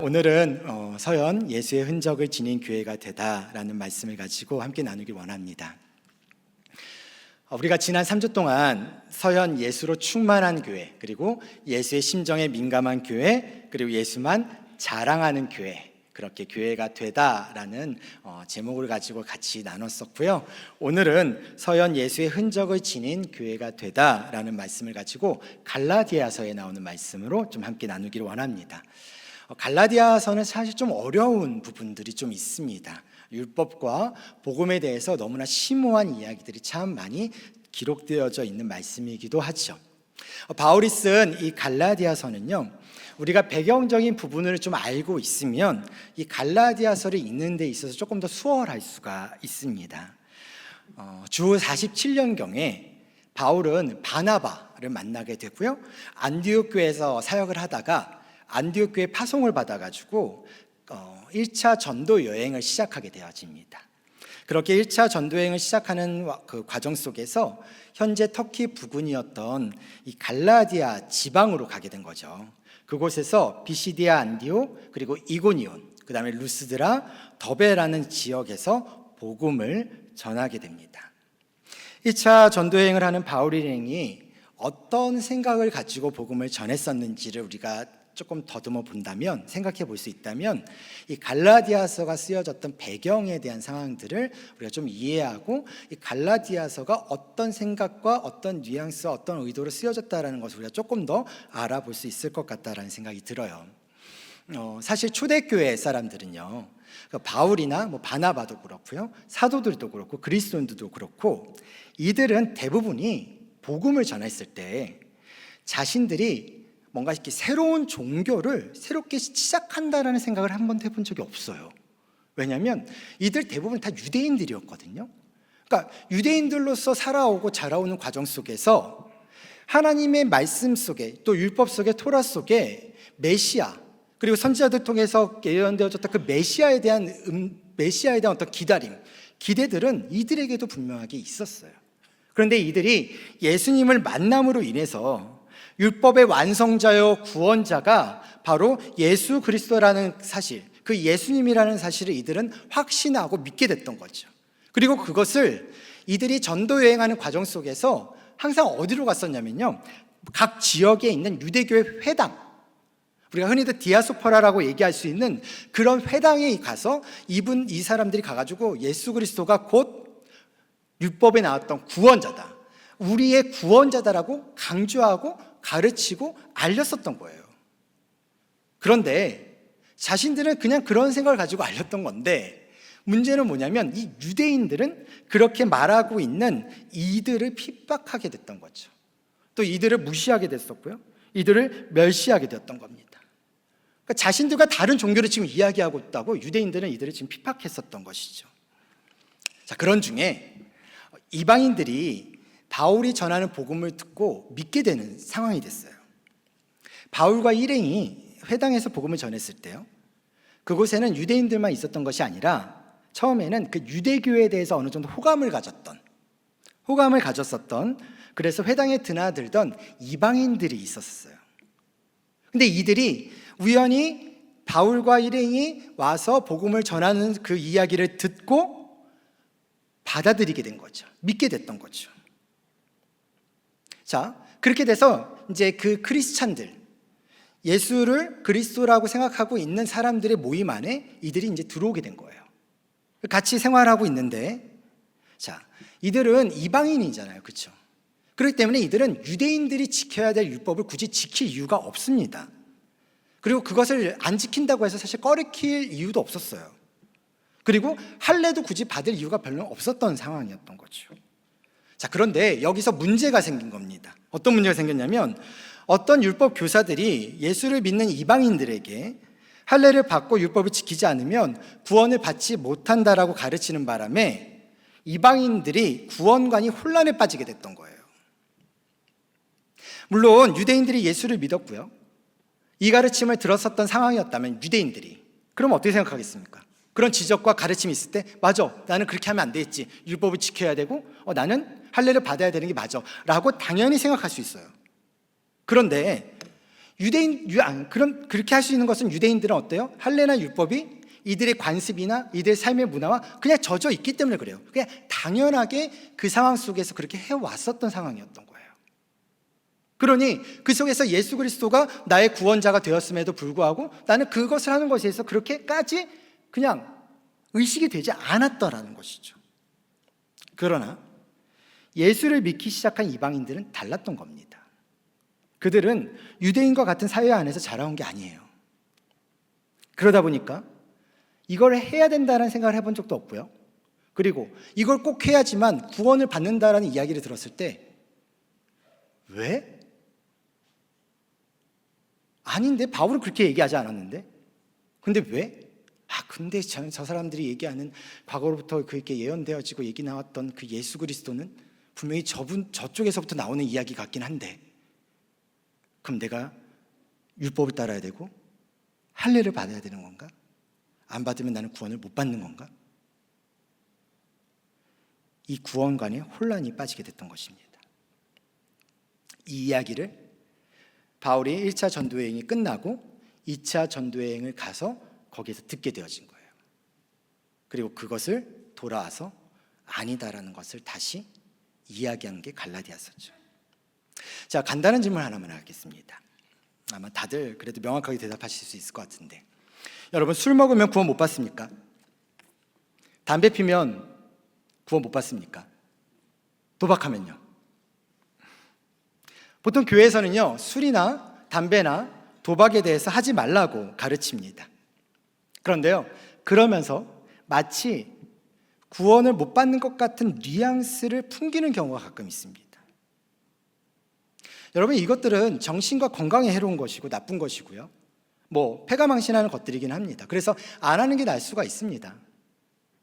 오늘은 서연 예수의 흔적을 지닌 교회가 되다라는 말씀을 가지고 함께 나누길 원합니다. 우리가 지난 3주 동안 서연 예수로 충만한 교회, 그리고 예수의 심정에 민감한 교회, 그리고 예수만 자랑하는 교회, 그렇게 교회가 되다라는 제목을 가지고 같이 나눴었고요. 오늘은 서연 예수의 흔적을 지닌 교회가 되다라는 말씀을 가지고 갈라디아서에 나오는 말씀으로 좀 함께 나누기를 원합니다. 갈라디아서는 사실 좀 어려운 부분들이 좀 있습니다. 율법과 복음에 대해서 너무나 심오한 이야기들이 참 많이 기록되어져 있는 말씀이기도 하죠. 바울이 쓴 이 갈라디아서는요, 우리가 배경적인 부분을 좀 알고 있으면 이 갈라디아서를 읽는 데 있어서 조금 더 수월할 수가 있습니다. 주 47년경에 바울은 바나바를 만나게 되고요, 안디옥 교회에서 사역을 하다가 안디옥 교회 파송을 받아가지고 1차 전도 여행을 시작하게 되어집니다. 그렇게 1차 전도 여행을 시작하는 그 과정 속에서 현재 터키 부근이었던 이 갈라디아 지방으로 가게 된 거죠. 그곳에서 비시디아 안디옥, 그리고 이고니온, 그 다음에 루스드라, 더베라는 지역에서 복음을 전하게 됩니다. 1차 전도 여행을 하는 바울 일행이 어떤 생각을 가지고 복음을 전했었는지를 우리가 조금 더듬어 본다면, 생각해 볼 수 있다면, 이 갈라디아서가 쓰여졌던 배경에 대한 상황들을 우리가 좀 이해하고, 이 갈라디아서가 어떤 생각과 어떤 뉘앙스와 어떤 의도로 쓰여졌다라는 것을 우리가 조금 더 알아볼 수 있을 것 같다라는 생각이 들어요. 사실 초대교회 사람들은요, 바울이나 바나바도 그렇고요, 사도들도 그렇고 그리스도인들도 그렇고, 이들은 대부분이 복음을 전했을 때 자신들이 뭔가 이렇게 새로운 종교를 새롭게 시작한다라는 생각을 한 번도 해본 적이 없어요. 왜냐하면 이들 대부분 다 유대인들이었거든요. 그러니까 유대인들로서 살아오고 자라오는 과정 속에서 하나님의 말씀 속에, 또 율법 속에, 토라 속에 메시아, 그리고 선지자들 통해서 예언되어졌던 그 메시아에 대한 어떤 기대들은 이들에게도 분명하게 있었어요. 그런데 이들이 예수님을 만남으로 인해서 율법의 완성자요 구원자가 바로 예수 그리스도라는 사실, 그 예수님이라는 사실을 이들은 확신하고 믿게 됐던 거죠. 그리고 그것을 이들이 전도 여행하는 과정 속에서 항상 어디로 갔었냐면요, 각 지역에 있는 유대교회 회당, 우리가 흔히들 디아스포라라고 얘기할 수 있는 그런 회당에 가서 이 사람들이 가가지고 예수 그리스도가 곧 율법에 나왔던 구원자다, 우리의 구원자다라고 강조하고 가르치고 알렸었던 거예요. 그런데 자신들은 그냥 그런 생각을 가지고 알렸던 건데, 문제는 뭐냐면 이 유대인들은 그렇게 말하고 있는 이들을 핍박하게 됐던 거죠. 또 이들을 무시하게 됐었고요, 이들을 멸시하게 되었던 겁니다. 그러니까 자신들과 다른 종교를 지금 이야기하고 있다고 유대인들은 이들을 지금 핍박했었던 것이죠. 자, 그런 중에 이방인들이 바울이 전하는 복음을 듣고 믿게 되는 상황이 됐어요. 바울과 일행이 회당에서 복음을 전했을 때요, 그곳에는 유대인들만 있었던 것이 아니라 처음에는 그 유대교에 대해서 어느 정도 호감을 가졌었던, 그래서 회당에 드나들던 이방인들이 있었어요. 근데 이들이 우연히 바울과 일행이 와서 복음을 전하는 그 이야기를 듣고 받아들이게 된 거죠. 믿게 됐던 거죠. 자, 그렇게 돼서 이제 그 크리스찬들, 예수를 그리스도라고 생각하고 있는 사람들의 모임 안에 이들이 이제 들어오게 된 거예요. 같이 생활하고 있는데, 자, 이들은 이방인이잖아요, 그렇죠? 그렇기 때문에 이들은 유대인들이 지켜야 될 율법을 굳이 지킬 이유가 없습니다. 그리고 그것을 안 지킨다고 해서 사실 꺼리킬 이유도 없었어요. 그리고 할례도 굳이 받을 이유가 별로 없었던 상황이었던 거죠. 자, 그런데 여기서 문제가 생긴 겁니다. 어떤 문제가 생겼냐면, 어떤 율법 교사들이 예수를 믿는 이방인들에게 할례를 받고 율법을 지키지 않으면 구원을 받지 못한다라고 가르치는 바람에 이방인들이 구원관이 혼란에 빠지게 됐던 거예요. 물론 유대인들이 예수를 믿었고요, 이 가르침을 들었었던 상황이었다면 유대인들이 그럼 어떻게 생각하겠습니까? 그런 지적과 가르침이 있을 때, 맞아, 나는 그렇게 하면 안 되겠지, 율법을 지켜야 되고 나는 할례를 받아야 되는 게 맞아 라고 당연히 생각할 수 있어요. 그런데 그렇게 할 수 있는 것은 유대인들은 어때요? 할례나 율법이 이들의 관습이나 이들의 삶의 문화와 그냥 젖어 있기 때문에 그래요. 그냥 당연하게 그 상황 속에서 그렇게 해왔었던 상황이었던 거예요. 그러니 그 속에서 예수 그리스도가 나의 구원자가 되었음에도 불구하고 나는 그것을 하는 것에 대해서 그렇게까지 그냥 의식이 되지 않았더라는 것이죠. 그러나 예수를 믿기 시작한 이방인들은 달랐던 겁니다. 그들은 유대인과 같은 사회 안에서 자라온 게 아니에요. 그러다 보니까 이걸 해야 된다는 생각을 해본 적도 없고요. 그리고 이걸 꼭 해야지만 구원을 받는다라는 이야기를 들었을 때 왜? 아닌데 바울은 그렇게 얘기하지 않았는데 근데 왜? 근데 저 사람들이 얘기하는 과거로부터 그렇게 예언되어지고 얘기 나왔던 그 예수 그리스도는 분명히 저쪽에서부터 나오는 이야기 같긴 한데 그럼 내가 율법을 따라야 되고 할례를 받아야 되는 건가? 안 받으면 나는 구원을 못 받는 건가? 이 구원관에 혼란이 빠지게 됐던 것입니다. 이 이야기를 바울이 1차 전도여행이 끝나고 2차 전도여행을 가서 거기에서 듣게 되어진 거예요. 그리고 그것을 돌아와서 아니다라는 것을 다시 이야기한 게 갈라디아서죠. 자, 간단한 질문 하나만 하겠습니다. 아마 다들 그래도 명확하게 대답하실 수 있을 것 같은데 여러분, 술 먹으면 구원 못 받습니까? 담배 피면 구원 못 받습니까? 도박하면요? 보통 교회에서는요, 술이나 담배나 도박에 대해서 하지 말라고 가르칩니다. 그런데요, 그러면서 마치 구원을 못 받는 것 같은 뉘앙스를 풍기는 경우가 가끔 있습니다. 여러분, 이것들은 정신과 건강에 해로운 것이고 나쁜 것이고요, 패가망신하는 것들이긴 합니다. 그래서 안 하는 게 나을 수가 있습니다.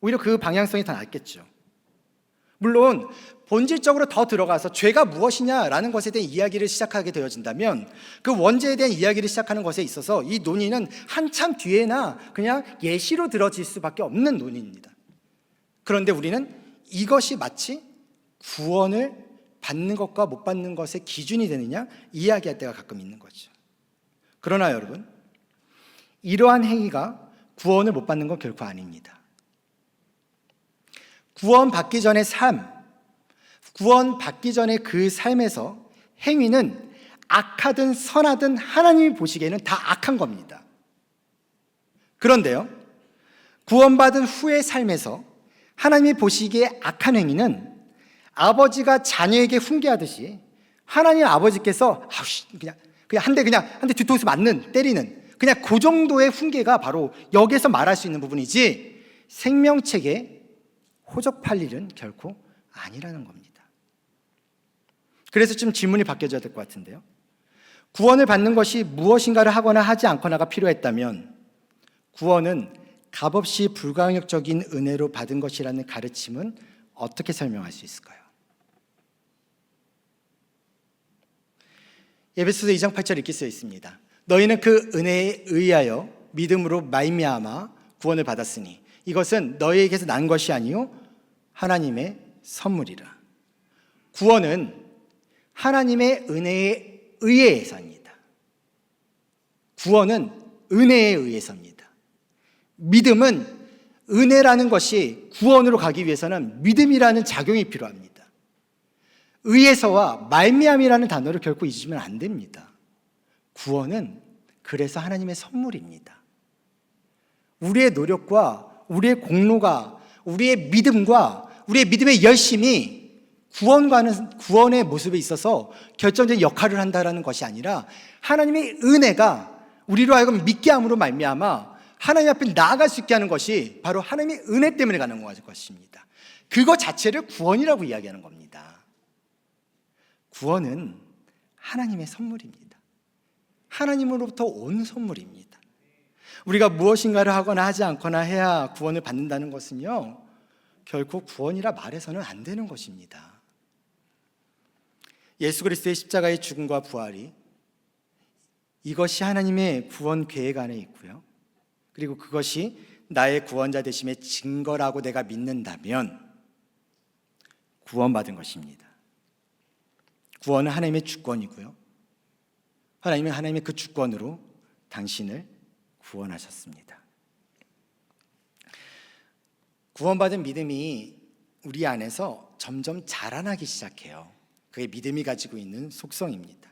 오히려 그 방향성이 더 낫겠죠. 물론 본질적으로 더 들어가서 죄가 무엇이냐라는 것에 대한 이야기를 시작하게 되어진다면 그 원죄에 대한 이야기를 시작하는 것에 있어서 이 논의는 한참 뒤에나 그냥 예시로 들어질 수밖에 없는 논의입니다. 그런데 우리는 이것이 마치 구원을 받는 것과 못 받는 것의 기준이 되느냐 이야기할 때가 가끔 있는 거죠. 그러나 여러분, 이러한 행위가 구원을 못 받는 건 결코 아닙니다. 구원받기 전의 삶, 구원받기 전의 그 삶에서 행위는 악하든 선하든 하나님이 보시기에는 다 악한 겁니다. 그런데요, 구원받은 후의 삶에서 하나님이 보시기에 악한 행위는 아버지가 자녀에게 훈계하듯이 하나님 아버지께서 그냥 한 대 뒤통수 맞는, 때리는 그냥 그 정도의 훈계가 바로 여기에서 말할 수 있는 부분이지 생명책에 호접할 일은 결코 아니라는 겁니다. 그래서 좀 질문이 바뀌어져야 될 것 같은데요, 구원을 받는 것이 무엇인가를 하거나 하지 않거나가 필요했다면 구원은 값없이 불가항력적인 은혜로 받은 것이라는 가르침은 어떻게 설명할 수 있을까요? 에베소서 2장 8절 이렇게 써 있습니다. 너희는 그 은혜에 의하여 믿음으로 말미암아 구원을 받았으니 이것은 너희에게서 난 것이 아니요 하나님의 선물이라. 구원은 하나님의 은혜에 의해서입니다. 구원은 은혜에 의해서입니다. 믿음은 은혜라는 것이 구원으로 가기 위해서는 믿음이라는 작용이 필요합니다. 의해서와 말미암이라는 단어를 결코 잊으면 안 됩니다. 구원은 그래서 하나님의 선물입니다. 우리의 노력과 우리의 공로가, 우리의 믿음과 우리의 믿음의 열심이 구원의 모습에 있어서 결정적인 역할을 한다는 것이 아니라 하나님의 은혜가 우리로 하여금 믿게 함으로 말미암아 하나님 앞에 나아갈 수 있게 하는 것이 바로 하나님의 은혜 때문에 가능한 것입니다. 그것 자체를 구원이라고 이야기하는 겁니다. 구원은 하나님의 선물입니다. 하나님으로부터 온 선물입니다. 우리가 무엇인가를 하거나 하지 않거나 해야 구원을 받는다는 것은요, 결코 구원이라 말해서는 안 되는 것입니다. 예수 그리스도의 십자가의 죽음과 부활이 이것이 하나님의 구원 계획 안에 있고요, 그리고 그것이 나의 구원자 되심의 증거라고 내가 믿는다면 구원받은 것입니다. 구원은 하나님의 주권이고요, 하나님은 하나님의 그 주권으로 당신을 구원하셨습니다. 구원받은 믿음이 우리 안에서 점점 자라나기 시작해요. 그게 믿음이 가지고 있는 속성입니다.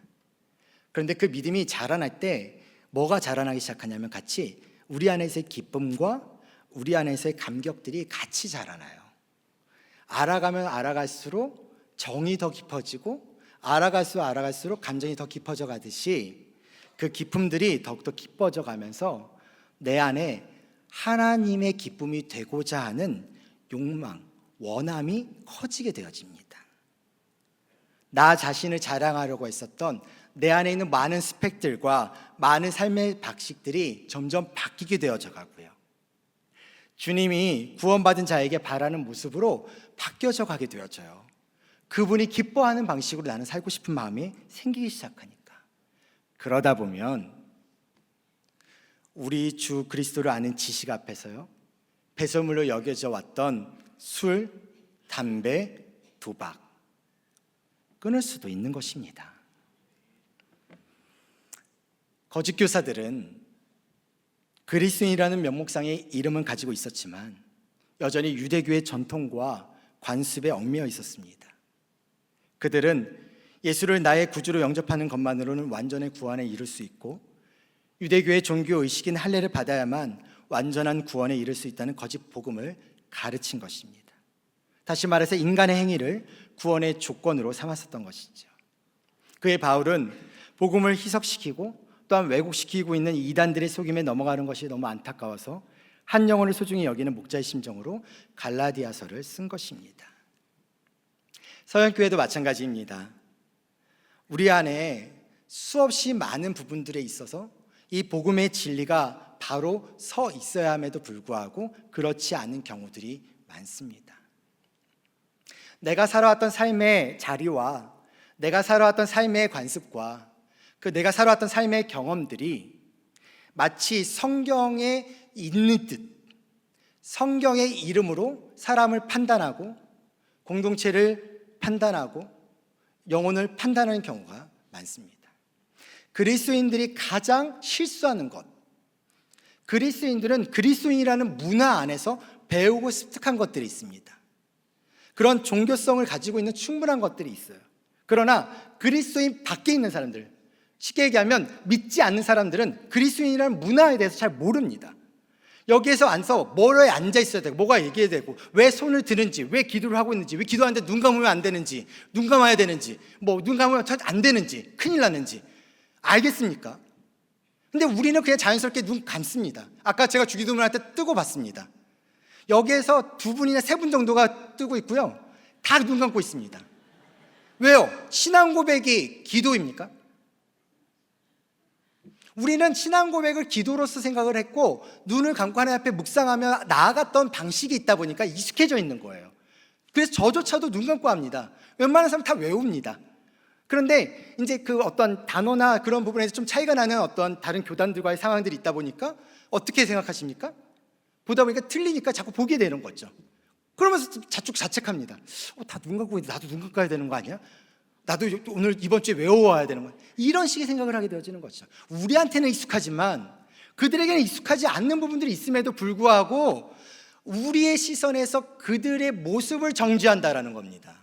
그런데 그 믿음이 자라날 때 뭐가 자라나기 시작하냐면 같이 우리 안에서의 기쁨과 우리 안에서의 감격들이 같이 자라나요. 알아가면 알아갈수록 정이 더 깊어지고 알아갈수록 감정이 더 깊어져 가듯이 그 기쁨들이 더욱더 깊어져 가면서 내 안에 하나님의 기쁨이 되고자 하는 욕망, 원함이 커지게 되어집니다. 나 자신을 자랑하려고 했었던 내 안에 있는 많은 스펙들과 많은 삶의 방식들이 점점 바뀌게 되어져 가고요. 주님이 구원받은 자에게 바라는 모습으로 바뀌어져 가게 되어져요. 그분이 기뻐하는 방식으로 나는 살고 싶은 마음이 생기기 시작하니까. 그러다 보면 우리 주 그리스도를 아는 지식 앞에서요, 배설물로 여겨져 왔던 술, 담배, 도박 끊을 수도 있는 것입니다. 거짓 교사들은 그리스도인이라는 명목상의 이름은 가지고 있었지만 여전히 유대교의 전통과 관습에 얽매여 있었습니다. 그들은 예수를 나의 구주로 영접하는 것만으로는 완전의 구원에 이를 수 있고 유대교의 종교 의식인 할례를 받아야만 완전한 구원에 이를 수 있다는 거짓 복음을 가르친 것입니다. 다시 말해서 인간의 행위를 구원의 조건으로 삼았었던 것이죠. 그의 바울은 복음을 희석시키고 또한 왜곡시키고 있는 이단들의 속임에 넘어가는 것이 너무 안타까워서 한 영혼을 소중히 여기는 목자의 심정으로 갈라디아서를 쓴 것입니다. 서양교회도 마찬가지입니다. 우리 안에 수없이 많은 부분들에 있어서 이 복음의 진리가 바로 서 있어야 함에도 불구하고 그렇지 않은 경우들이 많습니다. 내가 살아왔던 삶의 자리와 내가 살아왔던 삶의 관습과 내가 살아왔던 삶의 경험들이 마치 성경에 있는 듯 성경의 이름으로 사람을 판단하고 공동체를 판단하고 영혼을 판단하는 경우가 많습니다. 그리스도인들이 가장 실수하는 것, 그리스도인들은 그리스도인이라는 문화 안에서 배우고 습득한 것들이 있습니다. 그런 종교성을 가지고 있는 충분한 것들이 있어요. 그러나 그리스도인 밖에 있는 사람들, 쉽게 얘기하면 믿지 않는 사람들은 그리스도인이라는 문화에 대해서 잘 모릅니다. 여기에서 앉아서 뭐에 앉아 있어야 되고 뭐가 얘기해야 되고 왜 손을 드는지 왜 기도를 하고 있는지 왜 기도하는데 눈 감으면 안 되는지 눈 감아야 되는지 눈 감으면 안 되는지 큰일 나는지 알겠습니까? 근데 우리는 그냥 자연스럽게 눈 감습니다. 아까 제가 주기도문할 때 뜨고 봤습니다. 여기에서 2분이나 3분 정도가 뜨고 있고요, 다 눈 감고 있습니다. 왜요? 신앙 고백이 기도입니까? 우리는 신앙 고백을 기도로서 생각을 했고 눈을 감고 하나님 앞에 묵상하며 나아갔던 방식이 있다 보니까 익숙해져 있는 거예요. 그래서 저조차도 눈 감고 합니다. 웬만한 사람 다 외웁니다. 그런데 이제 그 어떤 단어나 그런 부분에서 좀 차이가 나는 어떤 다른 교단들과의 상황들이 있다 보니까 어떻게 생각하십니까? 보다 보니까 틀리니까 자꾸 보게 되는 거죠. 그러면서 자책합니다. 다 눈 감고 있는데 나도 눈 감고 가야 되는 거 아니야? 나도 오늘 이번 주에 외워와야 되는 거야. 이런 식의 생각을 하게 되어지는 거죠. 우리한테는 익숙하지만 그들에게는 익숙하지 않는 부분들이 있음에도 불구하고 우리의 시선에서 그들의 모습을 정죄한다라는 겁니다.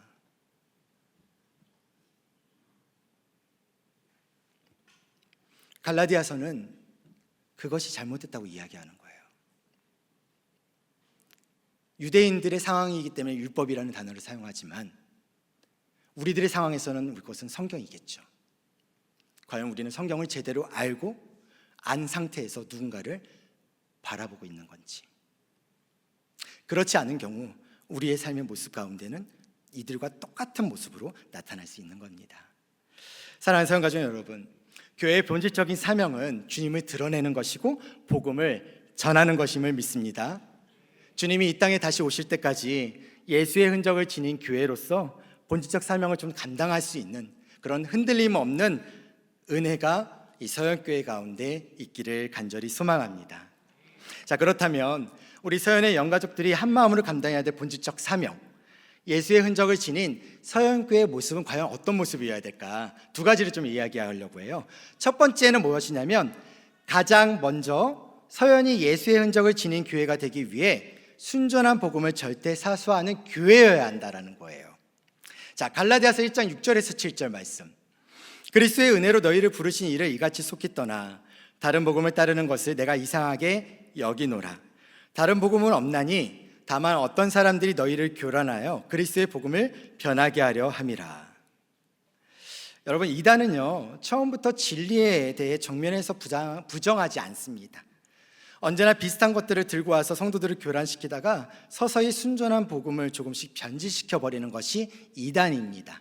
갈라디아서는 그것이 잘못됐다고 이야기하는 거예요. 유대인들의 상황이기 때문에 율법이라는 단어를 사용하지만 우리들의 상황에서는 그것은 성경이겠죠. 과연 우리는 성경을 제대로 알고 안 상태에서 누군가를 바라보고 있는 건지. 그렇지 않은 경우 우리의 삶의 모습 가운데는 이들과 똑같은 모습으로 나타날 수 있는 겁니다. 사랑하는 사랑가족 여러분, 교회의 본질적인 사명은 주님을 드러내는 것이고 복음을 전하는 것임을 믿습니다. 주님이 이 땅에 다시 오실 때까지 예수의 흔적을 지닌 교회로서 본질적 사명을 좀 감당할 수 있는 그런 흔들림 없는 은혜가 이 서연교회 가운데 있기를 간절히 소망합니다. 자, 그렇다면 우리 서연의 영가족들이 한 마음으로 감당해야 될 본질적 사명, 예수의 흔적을 지닌 서연교회의 모습은 과연 어떤 모습이어야 될까? 두 가지를 좀 이야기하려고 해요. 첫 번째는 무엇이냐면 가장 먼저 서연이 예수의 흔적을 지닌 교회가 되기 위해 순전한 복음을 절대 사수하는 교회여야 한다라는 거예요. 자, 갈라디아서 1장 6절에서 7절 말씀. 그리스도의 은혜로 너희를 부르신 이를 이같이 속히 떠나 다른 복음을 따르는 것을 내가 이상하게 여기노라. 다른 복음은 없나니 다만 어떤 사람들이 너희를 교란하여 그리스도의 복음을 변하게 하려 함이라. 여러분, 이단은요 처음부터 진리에 대해 정면에서 부정하지 않습니다. 언제나 비슷한 것들을 들고 와서 성도들을 교란시키다가 서서히 순전한 복음을 조금씩 변질시켜 버리는 것이 이단입니다.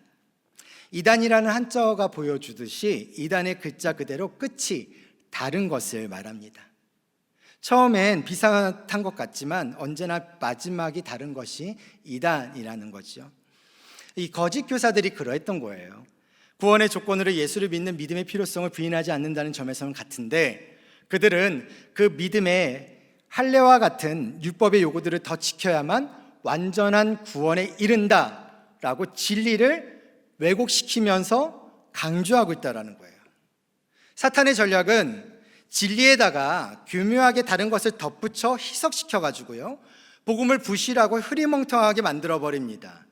이단이라는 한자어가 보여주듯이 이단의 글자 그대로 끝이 다른 것을 말합니다. 처음엔 비슷한 것 같지만 언제나 마지막이 다른 것이 이단이라는 거죠. 이 거짓 교사들이 그러했던 거예요. 구원의 조건으로 예수를 믿는 믿음의 필요성을 부인하지 않는다는 점에서는 같은데, 그들은 그 믿음의 할례와 같은 율법의 요구들을 더 지켜야만 완전한 구원에 이른다라고 진리를 왜곡시키면서 강조하고 있다는 거예요. 사탄의 전략은 진리에다가 교묘하게 다른 것을 덧붙여 희석시켜가지고요 복음을 부실하고 흐리멍텅하게 만들어버립니다.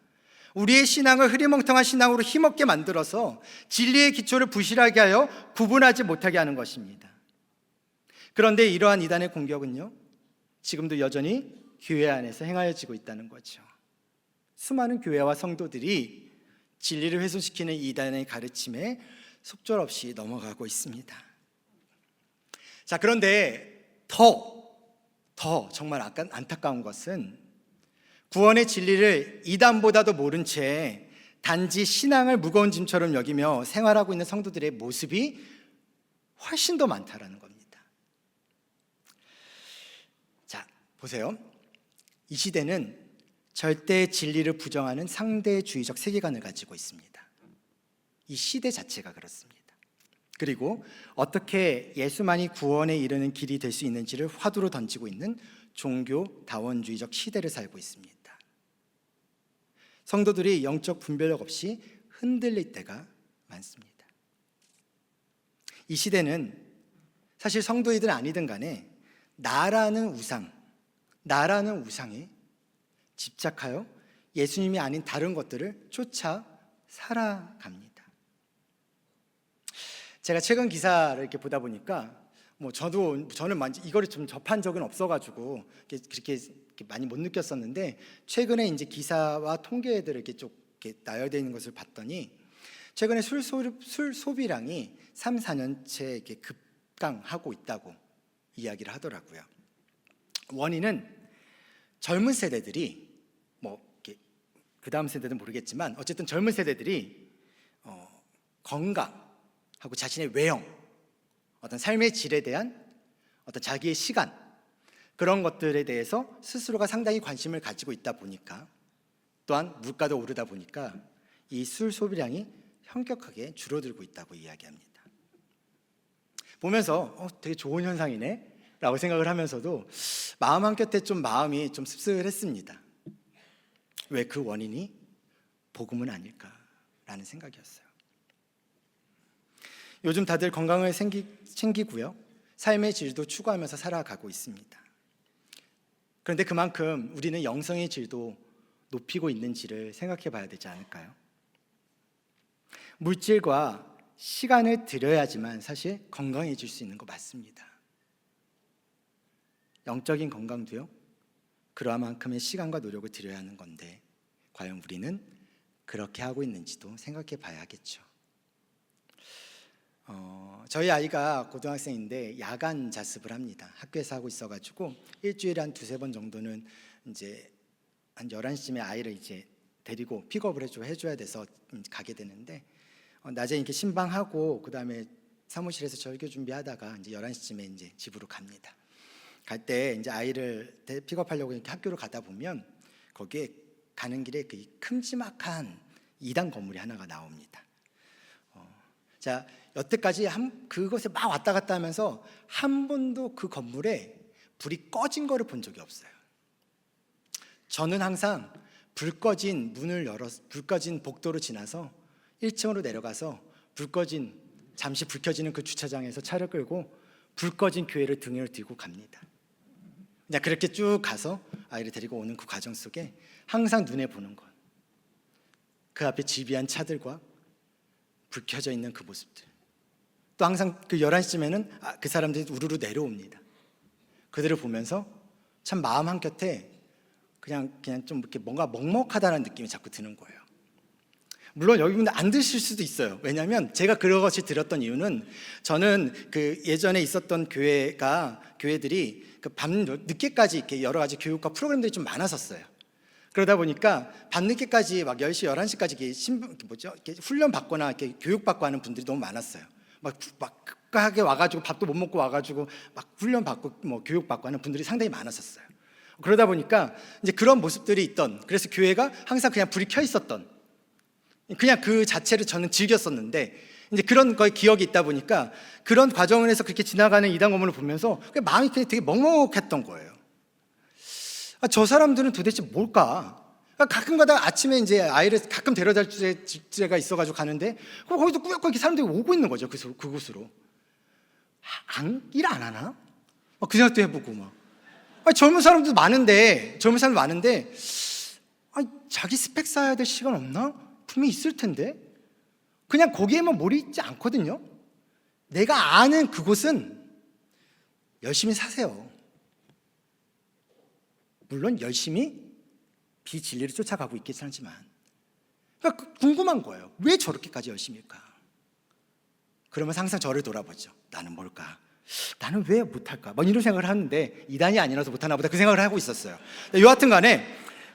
우리의 신앙을 흐리멍텅한 신앙으로 힘없게 만들어서 진리의 기초를 부실하게 하여 구분하지 못하게 하는 것입니다. 그런데 이러한 이단의 공격은요 지금도 여전히 교회 안에서 행하여지고 있다는 거죠. 수많은 교회와 성도들이 진리를 훼손시키는 이단의 가르침에 속절없이 넘어가고 있습니다. 자, 그런데 더 정말 안타까운 것은 구원의 진리를 이단보다도 모른 채 단지 신앙을 무거운 짐처럼 여기며 생활하고 있는 성도들의 모습이 훨씬 더 많다라는 겁니다. 자, 보세요. 이 시대는 절대 진리를 부정하는 상대주의적 세계관을 가지고 있습니다. 이 시대 자체가 그렇습니다. 그리고 어떻게 예수만이 구원에 이르는 길이 될 수 있는지를 화두로 던지고 있는 종교다원주의적 시대를 살고 있습니다. 성도들이 영적 분별력 없이 흔들릴 때가 많습니다. 이 시대는 사실 성도이든 아니든 간에 나라는 우상에 집착하여 예수님이 아닌 다른 것들을 쫓아 살아갑니다. 제가 최근 기사를 이렇게 보다 보니까 저는 이거를 좀 접한 적은 없어가지고 그렇게 많이 못 느꼈었는데, 최근에 이제 기사와 통계들을 이렇게 쭉 나열되어 있는 것을 봤더니 최근에 술 소비량이 3, 4년째 이렇게 급강하고 있다고 이야기를 하더라고요. 원인은 젊은 세대들이 그 다음 세대는 모르겠지만 어쨌든 젊은 세대들이 건강하고 자신의 외형, 어떤 삶의 질에 대한 어떤 자기의 시간, 그런 것들에 대해서 스스로가 상당히 관심을 가지고 있다 보니까, 또한 물가도 오르다 보니까 이 술 소비량이 현격하게 줄어들고 있다고 이야기합니다. 보면서 되게 좋은 현상이네 라고 생각을 하면서도 마음 한켠에 마음이 좀 씁쓸했습니다. 왜 그 원인이 복음은 아닐까라는 생각이었어요. 요즘 다들 건강을 챙기고요 삶의 질도 추구하면서 살아가고 있습니다. 그런데 그만큼 우리는 영성의 질도 높이고 있는지를 생각해 봐야 되지 않을까요? 물질과 시간을 들여야지만 사실 건강해질 수 있는 거 맞습니다. 영적인 건강도요 그러한 만큼의 시간과 노력을 들여야 하는 건데, 과연 우리는 그렇게 하고 있는지도 생각해 봐야겠죠. 저희 아이가 고등학생인데 야간 자습을 합니다. 학교에서 하고 있어가지고 일주일에 한 2-3번 정도는 이제 한 11시쯤에 아이를 이제 데리고 픽업을 해줘야 돼서 가게 되는데, 낮에 이렇게 신방하고 그 다음에 사무실에서 절교 준비하다가 이제 11시쯤에 이제 집으로 갑니다. 갈 때 이제 아이를 픽업하려고 이렇게 학교로 가다 보면 거기에 가는 길에 그 큼지막한 2단 건물이 하나가 나옵니다. 자, 여태까지 그곳에 막 왔다 갔다 하면서 한 번도 그 건물에 불이 꺼진 거를 본 적이 없어요. 저는 항상 불 꺼진 문을 불 꺼진 복도로 지나서 1층으로 내려가서 잠시 불 켜지는 그 주차장에서 차를 끌고 불 꺼진 교회를 등에 들고 갑니다. 그냥 그렇게 쭉 가서 아이를 데리고 오는 그 과정 속에 항상 눈에 보는 것, 그 앞에 지비한 차들과 불 켜져 있는 그 모습들, 또 항상 그 11시쯤에는 그 사람들이 우르르 내려옵니다. 그들을 보면서 참 마음 한켠에 그냥 좀 이렇게 뭔가 먹먹하다는 느낌이 자꾸 드는 거예요. 물론 여기 분들 안 드실 수도 있어요. 왜냐하면 제가 그것을 들었던 이유는, 저는 그 예전에 있었던 교회들이 그 밤 늦게까지 이렇게 여러 가지 교육과 프로그램들이 좀 많았었어요. 그러다 보니까 밤늦게까지 막 10시, 11시까지 이렇게 훈련 받거나 이렇게 교육 받고 하는 분들이 너무 많았어요. 막 급하게 와가지고 밥도 못 먹고 와가지고 막 훈련 받고 뭐 교육 받고 하는 분들이 상당히 많았었어요. 그러다 보니까 이제 그런 모습들이 있던, 그래서 교회가 항상 그냥 불이 켜 있었던, 그냥 그 자체를 저는 즐겼었는데, 이제 그런 거에 기억이 있다 보니까 그런 과정을 해서 그렇게 지나가는 이단 건물을 보면서 마음이 되게 먹먹했던 거예요. 저 사람들은 도대체 뭘까? 가끔가다 아침에 이제 아이를 가끔 데려다 줄 때가 있어가지고 가는데 거기도 꾸역꾸역 이렇게 사람들이 오고 있는 거죠. 그곳으로. 일 안 하나? 그 생각도 해보고 막. 젊은 사람도 많은데 자기 스펙 쌓아야 될 시간 없나? 분명히 있을 텐데 그냥 거기에만 몰입지 않거든요. 내가 아는 그곳은 열심히 사세요. 물론 열심히 비진리를 쫓아가고 있겠긴 하지만, 그러니까 궁금한 거예요. 왜 저렇게까지 열심일까? 그러면 항상 저를 돌아보죠. 나는 뭘까? 나는 왜 못할까? 이런 생각을 하는데, 이단이 아니라서 못하나 보다, 그 생각을 하고 있었어요. 여하튼 간에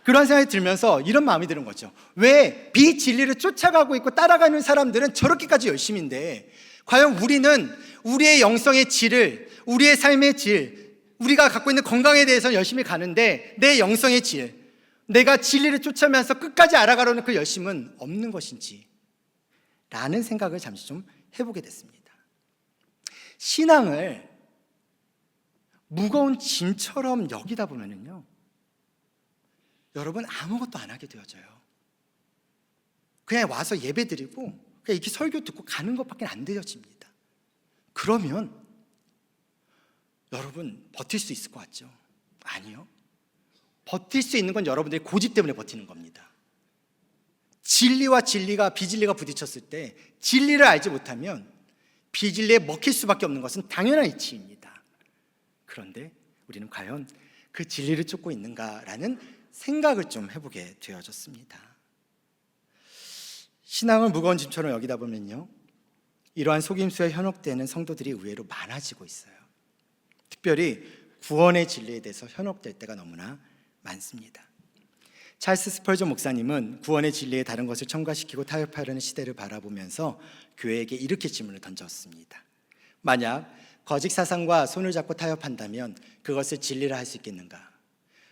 그런 생각이 들면서 이런 마음이 드는 거죠. 왜 비진리를 쫓아가고 있고 따라가는 사람들은 저렇게까지 열심인데, 과연 우리는 우리의 영성의 질을, 우리의 삶의 질, 우리가 갖고 있는 건강에 대해서 열심히 가는데 내 영성의 질, 내가 진리를 쫓아가면서 끝까지 알아가려는 그 열심은 없는 것인지 라는 생각을 잠시 좀 해보게 됐습니다. 신앙을 무거운 짐처럼 여기다 보면은요, 여러분 아무것도 안 하게 되어져요. 그냥 와서 예배 드리고 그냥 이렇게 설교 듣고 가는 것밖에 안 되어집니다. 그러면 여러분 버틸 수 있을 것 같죠? 아니요. 버틸 수 있는 건 여러분들의 고집 때문에 버티는 겁니다. 진리와 비진리가 부딪혔을 때 진리를 알지 못하면 비진리에 먹힐 수밖에 없는 것은 당연한 이치입니다. 그런데 우리는 과연 그 진리를 쫓고 있는가라는 생각을 좀 해보게 되어졌습니다. 신앙을 무거운 짐처럼 여기다 보면요, 이러한 속임수에 현혹되는 성도들이 의외로 많아지고 있어요. 특별히 구원의 진리에 대해서 현혹될 때가 너무나 많습니다. 찰스 스펄전 목사님은 구원의 진리에 다른 것을 첨가시키고 타협하려는 시대를 바라보면서 교회에게 이렇게 질문을 던졌습니다. 만약 거짓 사상과 손을 잡고 타협한다면 그것을 진리라 할 수 있겠는가?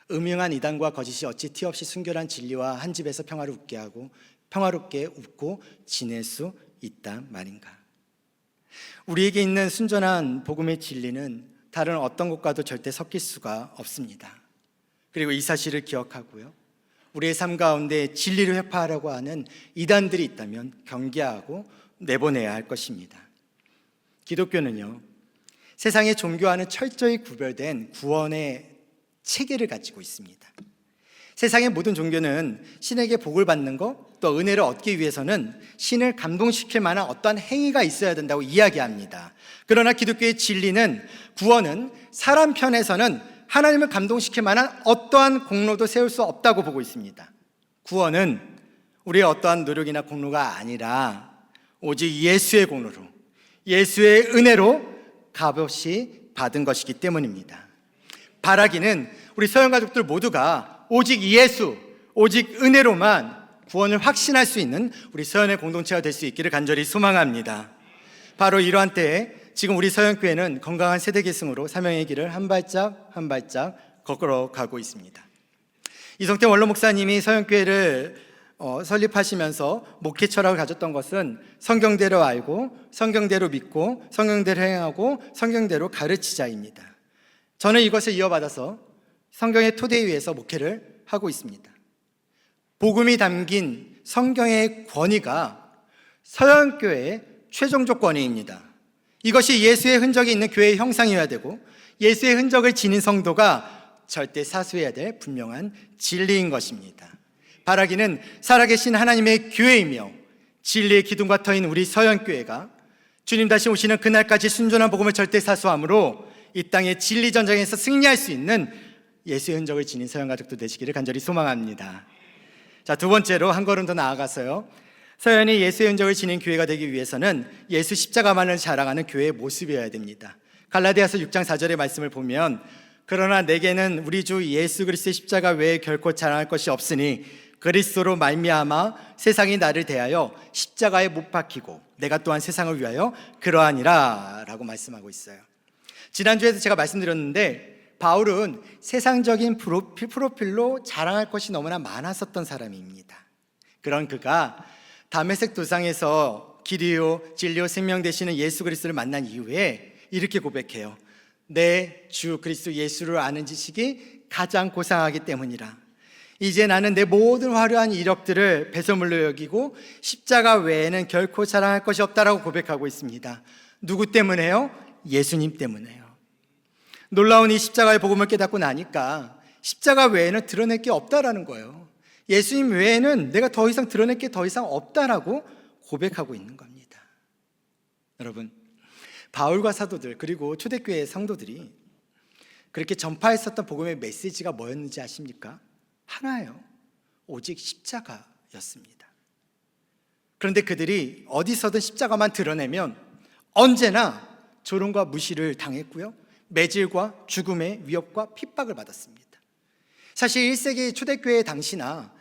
음흉한 이단과 거짓이 어찌 티 없이 순결한 진리와 한 집에서 평화롭게 웃고 지낼 수 있단 말인가? 우리에게 있는 순전한 복음의 진리는 다른 어떤 것과도 절대 섞일 수가 없습니다. 그리고 이 사실을 기억하고요, 우리의 삶 가운데 진리를 회파하려고 하는 이단들이 있다면 경계하고 내보내야 할 것입니다. 기독교는요, 세상의 종교와는 철저히 구별된 구원의 체계를 가지고 있습니다. 세상의 모든 종교는 신에게 복을 받는 것, 또 은혜를 얻기 위해서는 신을 감동시킬 만한 어떠한 행위가 있어야 된다고 이야기합니다. 그러나 기독교의 진리는, 구원은 사람 편에서는 하나님을 감동시킬 만한 어떠한 공로도 세울 수 없다고 보고 있습니다. 구원은 우리의 어떠한 노력이나 공로가 아니라 오직 예수의 공로로, 예수의 은혜로 값없이 받은 것이기 때문입니다. 바라기는 우리 서영 가족들 모두가 오직 예수, 오직 은혜로만 구원을 확신할 수 있는 우리 서연의 공동체가 될 수 있기를 간절히 소망합니다. 바로 이러한 때에 지금 우리 서연교회는 건강한 세대 계승으로 사명의 길을 한 발짝 한 발짝 걸어가고 있습니다. 이성태 원로 목사님이 서연교회를 설립하시면서 목회 철학을 가졌던 것은 성경대로 알고, 성경대로 믿고, 성경대로 행하고, 성경대로 가르치자입니다. 저는 이것을 이어받아서 성경의 토대 위에서 목회를 하고 있습니다. 복음이 담긴 성경의 권위가 서연교회의 최종적 권위입니다. 이것이 예수의 흔적이 있는 교회의 형상이어야 되고 예수의 흔적을 지닌 성도가 절대 사수해야 될 분명한 진리인 것입니다. 바라기는 살아계신 하나님의 교회이며 진리의 기둥과 터인 우리 서연교회가 주님 다시 오시는 그날까지 순전한 복음을 절대 사수함으로 이 땅의 진리 전쟁에서 승리할 수 있는 예수의 흔적을 지닌 서연가족도 되시기를 간절히 소망합니다. 자, 두 번째로 한 걸음 더 나아가서요, 서연이 예수의 흔적을 지닌 교회가 되기 위해서는 예수 십자가만을 자랑하는 교회의 모습이어야 됩니다. 갈라디아서 6장 4절의 말씀을 보면 그러나 내게는 우리 주 예수 그리스도의 십자가 외에 결코 자랑할 것이 없으니 그리스도로 말미암아 세상이 나를 대하여 십자가에 못 박히고 내가 또한 세상을 위하여 그러하니라 라고 말씀하고 있어요. 지난주에도 제가 말씀드렸는데 바울은 세상적인 프로필로 자랑할 것이 너무나 많았었던 사람입니다. 그런 그가 다메섹 도상에서 길이요 진리요 생명 되시는 예수 그리스도를 만난 이후에 이렇게 고백해요. 내 주 그리스도 예수를 아는 지식이 가장 고상하기 때문이라. 이제 나는 내 모든 화려한 이력들을 배설물로 여기고 십자가 외에는 결코 자랑할 것이 없다라고 고백하고 있습니다. 누구 때문에요? 예수님 때문에요. 놀라운 이 십자가의 복음을 깨닫고 나니까 십자가 외에는 드러낼 게 없다라는 거예요. 예수님 외에는 내가 더 이상 드러낼 게 더 이상 없다라고 고백하고 있는 겁니다. 여러분, 바울과 사도들 그리고 초대교회의 성도들이 그렇게 전파했었던 복음의 메시지가 뭐였는지 아십니까? 하나예요. 오직 십자가였습니다. 그런데 그들이 어디서든 십자가만 드러내면 언제나 조롱과 무시를 당했고요, 매질과 죽음의 위협과 핍박을 받았습니다. 사실 1세기 초대교회 당시나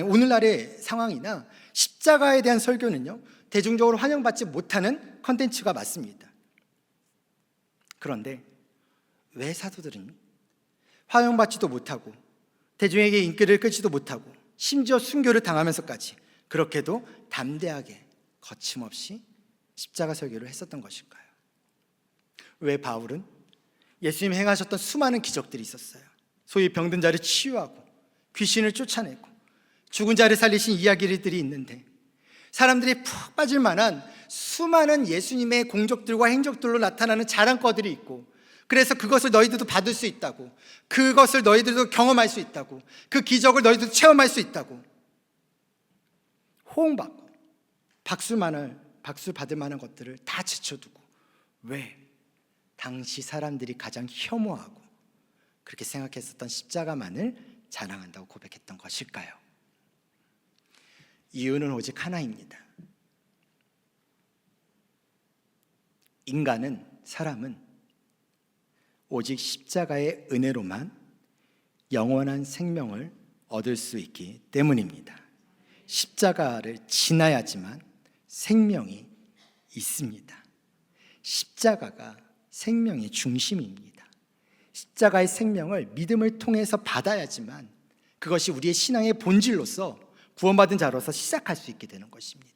오늘날의 상황이나 십자가에 대한 설교는요, 대중적으로 환영받지 못하는 컨텐츠가 맞습니다. 그런데 왜 사도들은 환영받지도 못하고 대중에게 인기를 끌지도 못하고 심지어 순교를 당하면서까지 그렇게도 담대하게 거침없이 십자가 설교를 했었던 것일까요? 왜 바울은 예수님 행하셨던 수많은 기적들이 있었어요. 소위 병든 자를 치유하고 귀신을 쫓아내고 죽은 자를 살리신 이야기들이 있는데 사람들이 푹 빠질 만한 수많은 예수님의 공적들과 행적들로 나타나는 자랑거들이 있고 그래서 그것을 너희들도 받을 수 있다고, 그것을 너희들도 경험할 수 있다고, 그 기적을 너희들도 체험할 수 있다고 호응받고 박수 받을 만한 것들을 다 제쳐두고 왜 당시 사람들이 가장 혐오하고 그렇게 생각했었던 십자가만을 자랑한다고 고백했던 것일까요? 이유는 오직 하나입니다. 사람은 오직 십자가의 은혜로만 영원한 생명을 얻을 수 있기 때문입니다. 십자가를 지나야지만 생명이 있습니다. 십자가가 생명의 중심입니다. 십자가의 생명을 믿음을 통해서 받아야지만 그것이 우리의 신앙의 본질로서 구원받은 자로서 시작할 수 있게 되는 것입니다.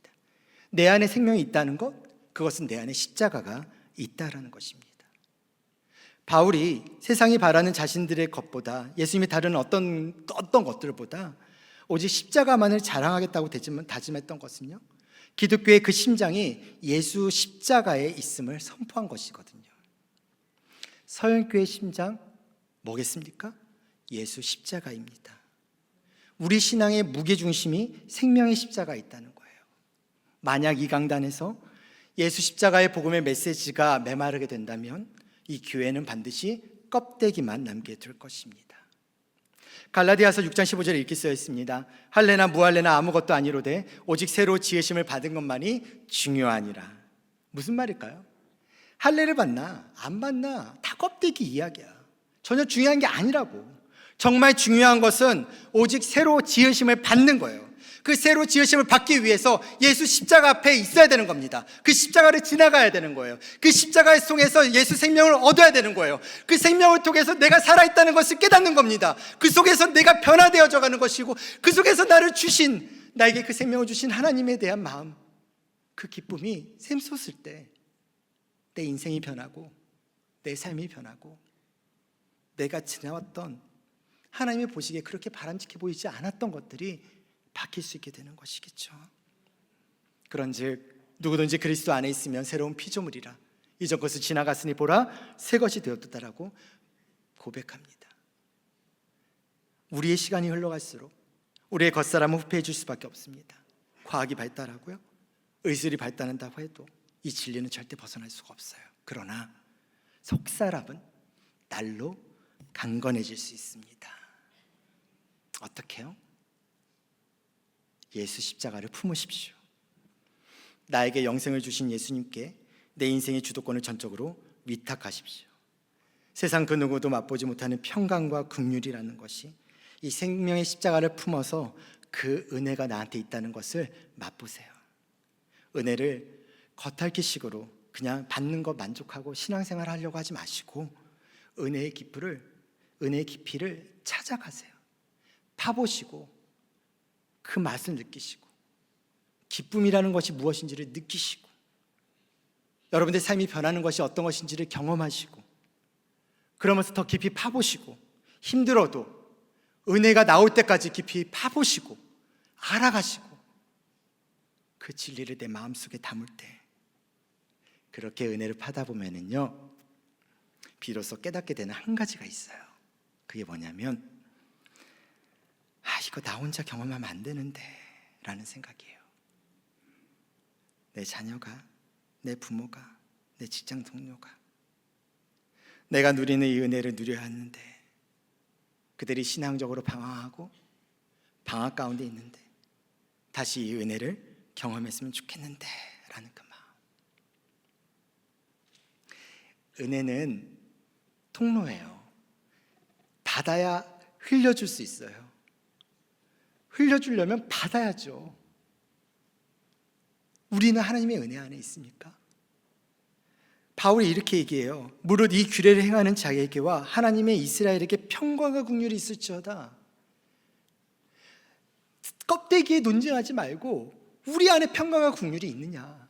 내 안에 생명이 있다는 것, 그것은 내 안에 십자가가 있다라는 것입니다. 바울이 세상이 바라는 자신들의 것보다 예수님이 다루는 어떤 것들보다 오직 십자가만을 자랑하겠다고 다짐했던 것은요, 기독교의 그 심장이 예수 십자가에 있음을 선포한 것이거든요. 서연교회의 심장 뭐겠습니까? 예수 십자가입니다. 우리 신앙의 무게중심이 생명의 십자가에 있다는 거예요. 만약 이 강단에서 예수 십자가의 복음의 메시지가 메마르게 된다면 이 교회는 반드시 껍데기만 남게 될 것입니다. 갈라디아서 6장 15절에 이렇게 쓰여 있습니다. 할례나 무할례나 아무것도 아니로되 오직 새로 지으심을 받은 것만이 중요하니라. 무슨 말일까요? 할례를 받나 안 받나 다 껍데기 이야기야. 전혀 중요한 게 아니라고. 정말 중요한 것은 오직 새로 지으심을 받는 거예요. 그 새로 지으심을 받기 위해서 예수 십자가 앞에 있어야 되는 겁니다. 그 십자가를 지나가야 되는 거예요. 그 십자가를 통해서 예수 생명을 얻어야 되는 거예요. 그 생명을 통해서 내가 살아있다는 것을 깨닫는 겁니다. 그 속에서 내가 변화되어져 가는 것이고 그 속에서 나에게 그 생명을 주신 하나님에 대한 마음, 그 기쁨이 샘솟을 때 내 인생이 변하고 내 삶이 변하고 내가 지나왔던 하나님의 보시기에 그렇게 바람직해 보이지 않았던 것들이 바뀔 수 있게 되는 것이겠죠. 그런즉 누구든지 그리스도 안에 있으면 새로운 피조물이라 이전 것을 지나갔으니 보라 새 것이 되었다라고 고백합니다. 우리의 시간이 흘러갈수록 우리의 겉사람은 후패해질 수밖에 없습니다. 과학이 발달하고요, 의술이 발달한다고 해도 이 진리는 절대 벗어날 수가 없어요. 그러나 속사람은 날로 강건해질 수 있습니다. 어떻게요? 예수 십자가를 품으십시오. 나에게 영생을 주신 예수님께 내 인생의 주도권을 전적으로 위탁하십시오. 세상 그 누구도 맛보지 못하는 평강과 긍휼이라는 것이 이 생명의 십자가를 품어서 그 은혜가 나한테 있다는 것을 맛보세요. 은혜를 겉핥기식으로 그냥 받는 것 만족하고 신앙생활 하려고 하지 마시고 은혜의 깊이를 찾아가세요. 파보시고 그 맛을 느끼시고 기쁨이라는 것이 무엇인지를 느끼시고 여러분들의 삶이 변하는 것이 어떤 것인지를 경험하시고 그러면서 더 깊이 파보시고 힘들어도 은혜가 나올 때까지 깊이 파보시고 알아가시고 그 진리를 내 마음속에 담을 때 그렇게 은혜를 파다 보면은요 비로소 깨닫게 되는 한 가지가 있어요. 그게 뭐냐면 이거 나 혼자 경험하면 안 되는데 라는 생각이에요. 내 자녀가, 내 부모가, 내 직장 동료가 내가 누리는 이 은혜를 누려야 하는데 그들이 신앙적으로 방황하고 방학 가운데 있는데 다시 이 은혜를 경험했으면 좋겠는데 라는 그 마음. 은혜는 통로예요. 받아야 흘려줄 수 있어요. 흘려주려면 받아야죠. 우리는 하나님의 은혜 안에 있습니까? 바울이 이렇게 얘기해요. 무릇 이 규례를 행하는 자에게와 하나님의 이스라엘에게 평강과 긍휼이 있을지어다. 껍데기에 논쟁하지 말고 우리 안에 평강과 긍휼이 있느냐.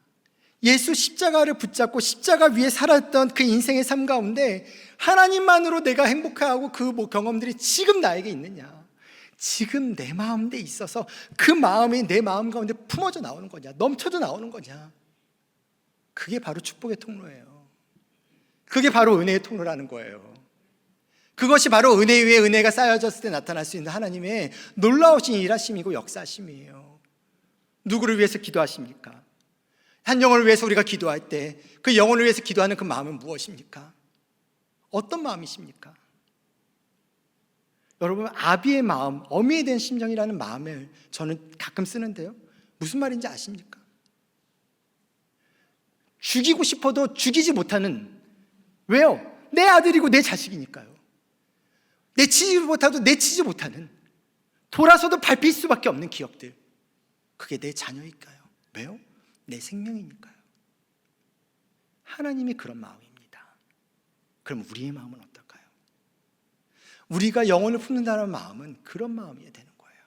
예수 십자가를 붙잡고 십자가 위에 살았던 그 인생의 삶 가운데 하나님만으로 내가 행복해하고 그 경험들이 지금 나에게 있느냐. 지금 내 마음에 있어서 그 마음이 내 마음 가운데 품어져 나오는 거냐, 넘쳐져 나오는 거냐. 그게 바로 축복의 통로예요. 그게 바로 은혜의 통로라는 거예요. 그것이 바로 은혜 위에 은혜가 쌓여졌을 때 나타날 수 있는 하나님의 놀라우신 일하심이고 역사하심이에요. 누구를 위해서 기도하십니까? 한 영혼을 위해서 우리가 기도할 때 그 영혼을 위해서 기도하는 그 마음은 무엇입니까? 어떤 마음이십니까? 여러분, 아비의 마음, 어미에 대한 심정이라는 마음을 저는 가끔 쓰는데요, 무슨 말인지 아십니까? 죽이고 싶어도 죽이지 못하는, 왜요? 내 아들이고 내 자식이니까요. 내치지 못하도 내치지 못하는, 돌아서도 밟힐 수밖에 없는 기억들, 그게 내 자녀일까요? 왜요? 내 생명이니까요. 하나님이 그런 마음입니다. 그럼 우리의 마음은 어떨까요? 우리가 영혼을 품는다는 마음은 그런 마음이 되는 거예요.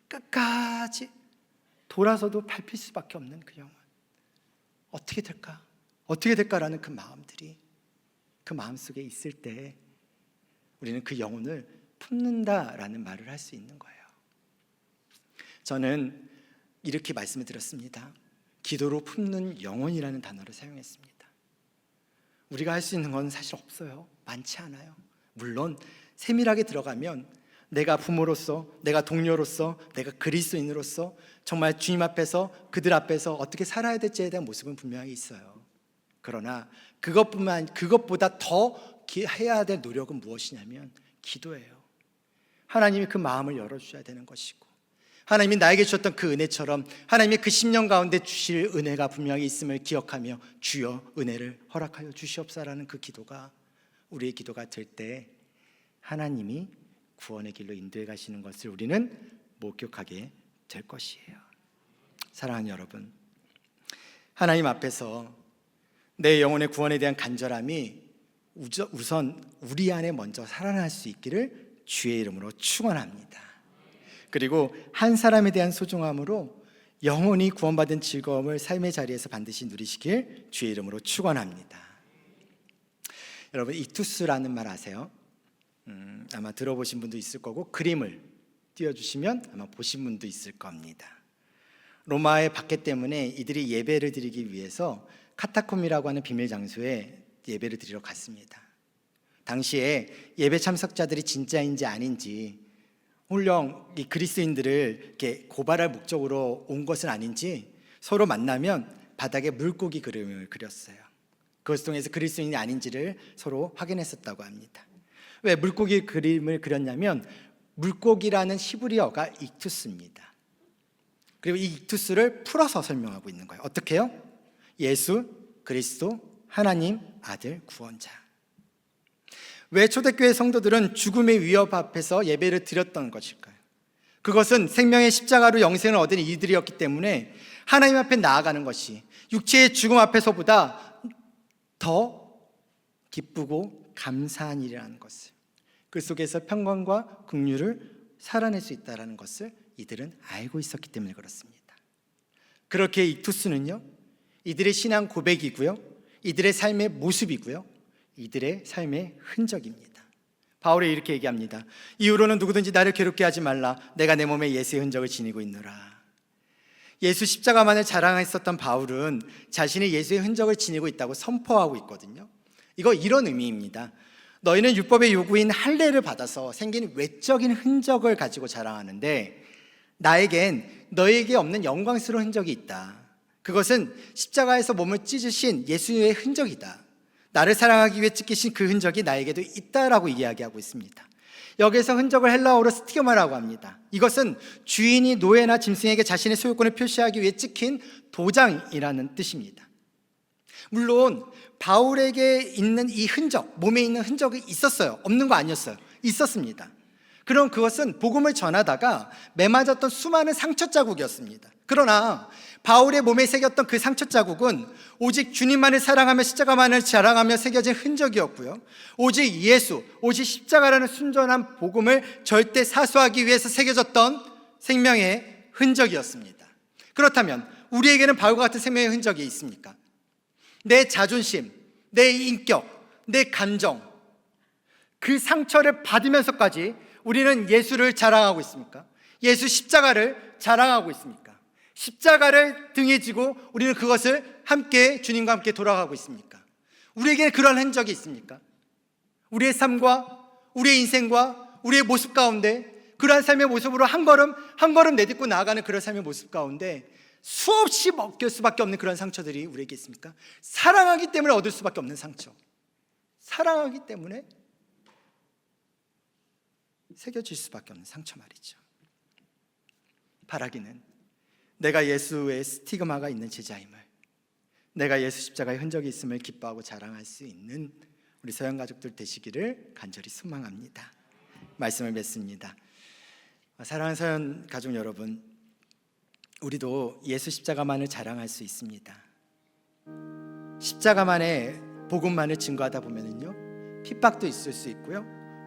끝까지 돌아서도 밟힐 수밖에 없는 그 영혼. 어떻게 될까? 어떻게 될까라는 그 마음들이 그 마음속에 있을 때 우리는 그 영혼을 품는다라는 말을 할 수 있는 거예요. 저는 이렇게 말씀을 드렸습니다. 기도로 품는 영혼이라는 단어를 사용했습니다. 우리가 할 수 있는 건 사실 없어요. 많지 않아요. 물론 세밀하게 들어가면 내가 부모로서, 내가 동료로서, 내가 그리스도인으로서 정말 주님 앞에서, 그들 앞에서 어떻게 살아야 될지에 대한 모습은 분명히 있어요. 그러나 그것보다 더 해야 될 노력은 무엇이냐면 기도예요. 하나님이 그 마음을 열어주셔야 되는 것이고, 하나님이 나에게 주셨던 그 은혜처럼 하나님의 그 10년 가운데 주실 은혜가 분명히 있음을 기억하며 주여 은혜를 허락하여 주시옵소서라는 그 기도가 우리의 기도가 될 때 하나님이 구원의 길로 인도해 가시는 것을 우리는 목격하게 될 것이에요. 사랑하는 여러분, 하나님 앞에서 내 영혼의 구원에 대한 간절함이 우선 우리 안에 먼저 살아날 수 있기를 주의 이름으로 축원합니다. 그리고 한 사람에 대한 소중함으로 영혼이 구원받은 즐거움을 삶의 자리에서 반드시 누리시길 주의 이름으로 축원합니다. 여러분, 이투스라는 말 아세요? 아마 들어보신 분도 있을 거고, 그림을 띄워주시면 아마 보신 분도 있을 겁니다. 로마의 박해 때문에 이들이 예배를 드리기 위해서 카타콤이라고 하는 비밀 장소에 예배를 드리러 갔습니다. 당시에 예배 참석자들이 진짜인지 아닌지, 홀령 이 그리스인들을 이렇게 고발할 목적으로 온 것은 아닌지 서로 만나면 바닥에 물고기 그림을 그렸어요. 그것을 통해서 그리스인이 아닌지를 서로 확인했었다고 합니다. 왜 물고기 그림을 그렸냐면 물고기라는 히브리어가 익투스입니다. 그리고 이 익투스를 풀어서 설명하고 있는 거예요. 어떻게 해요? 예수 그리스도 하나님 아들 구원자. 왜 초대교회 성도들은 죽음의 위협 앞에서 예배를 드렸던 것일까요? 그것은 생명의 십자가로 영생을 얻은 이들이었기 때문에 하나님 앞에 나아가는 것이 육체의 죽음 앞에서보다 더 기쁘고 감사한 일이라는 것을, 그 속에서 평강과 긍휼을 살아낼 수 있다는 것을 이들은 알고 있었기 때문에 그렇습니다. 그렇게 익투스는요, 이들의 신앙 고백이고요, 이들의 삶의 모습이고요, 이들의 삶의 흔적입니다. 바울이 이렇게 얘기합니다. 이후로는 누구든지 나를 괴롭게 하지 말라. 내가 내 몸에 예수의 흔적을 지니고 있노라. 예수 십자가만을 자랑했었던 바울은 자신이 예수의 흔적을 지니고 있다고 선포하고 있거든요. 이런 의미입니다. 너희는 율법의 요구인 할례를 받아서 생긴 외적인 흔적을 가지고 자랑하는데 나에겐 너에게 없는 영광스러운 흔적이 있다. 그것은 십자가에서 몸을 찢으신 예수의 흔적이다. 나를 사랑하기 위해 찢기신 그 흔적이 나에게도 있다라고 이야기하고 있습니다. 여기서 흔적을 헬라어로 스티그마라고 합니다. 이것은 주인이 노예나 짐승에게 자신의 소유권을 표시하기 위해 찍힌 도장이라는 뜻입니다. 물론 바울에게 있는 이 흔적, 몸에 있는 흔적이 있었어요. 없는 거 아니었어요. 있었습니다. 그럼 그것은 복음을 전하다가 매맞았던 수많은 상처 자국이었습니다. 그러나 바울의 몸에 새겼던 그 상처 자국은 오직 주님만을 사랑하며 십자가만을 자랑하며 새겨진 흔적이었고요, 오직 예수, 오직 십자가라는 순전한 복음을 절대 사수하기 위해서 새겨졌던 생명의 흔적이었습니다. 그렇다면 우리에게는 바울과 같은 생명의 흔적이 있습니까? 내 자존심, 내 인격, 내 감정, 그 상처를 받으면서까지 우리는 예수를 자랑하고 있습니까? 예수 십자가를 자랑하고 있습니까? 십자가를 등에 지고 우리는 그것을 함께 주님과 함께 돌아가고 있습니까? 우리에게 그런 흔적이 있습니까? 우리의 삶과 우리의 인생과 우리의 모습 가운데 그러한 삶의 모습으로 한 걸음 한 걸음 내딛고 나아가는 그런 삶의 모습 가운데 수없이 먹힐 수밖에 없는 그런 상처들이 우리에게 있습니까? 사랑하기 때문에 얻을 수밖에 없는 상처, 사랑하기 때문에 새겨질 수밖에 없는 상처 말이죠. 바라기는 내가 예수의 스티그마가 있는 제자임을, 내가 예수 십자가의 흔적이 있음을 기뻐하고 자랑할 수 있는 우리 서영 가족들 되시기를 간절히 소망합니다. 말씀을 맺습니다. 사랑하는 서영 가족 여러분, 우리도 예수 십자가만을 자랑할 수 있습니다. 십자가만의 복음만을 증거하다 보면은요, 핍박도 있을 수 있고요,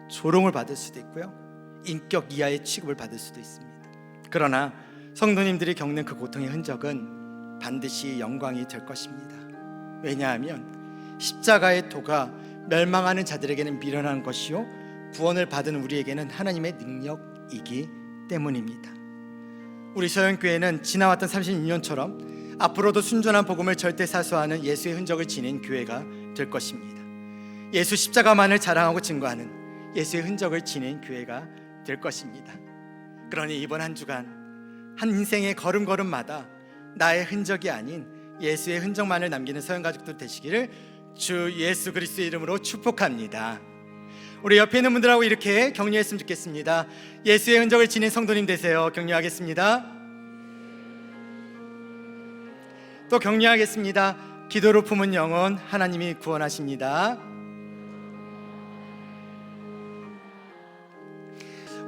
조롱을 받을 수도 있고요, 인격 이하의 취급을 받을 수도 있습니다. 그러나 성도님들이 겪는 그 고통의 흔적은 반드시 영광이 될 것입니다. 왜냐하면 십자가의 도가 멸망하는 자들에게는 미련한 것이요 구원을 받은 우리에게는 하나님의 능력이기 때문입니다. 우리 서영교회는 지나왔던 36년처럼 앞으로도 순전한 복음을 절대 사수하는 예수의 흔적을 지닌 교회가 될 것입니다. 예수 십자가만을 자랑하고 증거하는 예수의 흔적을 지닌 교회가 될 것입니다. 그러니 이번 한 주간 한 인생의 걸음걸음마다 나의 흔적이 아닌 예수의 흔적만을 남기는 서영가족들 되시기를 주 예수 그리스도의 이름으로 축복합니다. 우리 옆에 있는 분들하고 이렇게 격려했으면 좋겠습니다. 예수의 흔적을 지닌 성도님 되세요. 격려하겠습니다. 또 격려하겠습니다. 기도로 품은 영혼 하나님이 구원하십니다.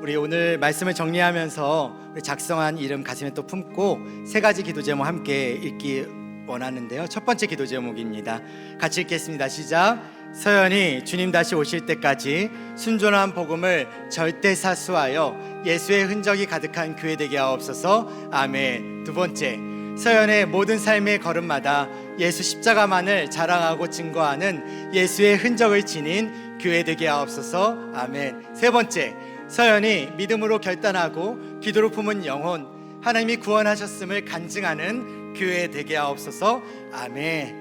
우리 오늘 말씀을 정리하면서 우리 작성한 이름 가슴에 또 품고 세 가지 기도 제목 함께 읽기 원하는데요. 첫 번째 기도 제목입니다. 같이 읽겠습니다. 시작. 서연이 주님 다시 오실 때까지 순전한 복음을 절대 사수하여 예수의 흔적이 가득한 교회 되게 하옵소서. 아멘. 두 번째, 서연의 모든 삶의 걸음마다 예수 십자가만을 자랑하고 증거하는 예수의 흔적을 지닌 교회 되게 하옵소서. 아멘. 세 번째, 서연이 믿음으로 결단하고 기도로 품은 영혼, 하나님이 구원하셨음을 간증하는 교회 되게 하옵소서. 아멘.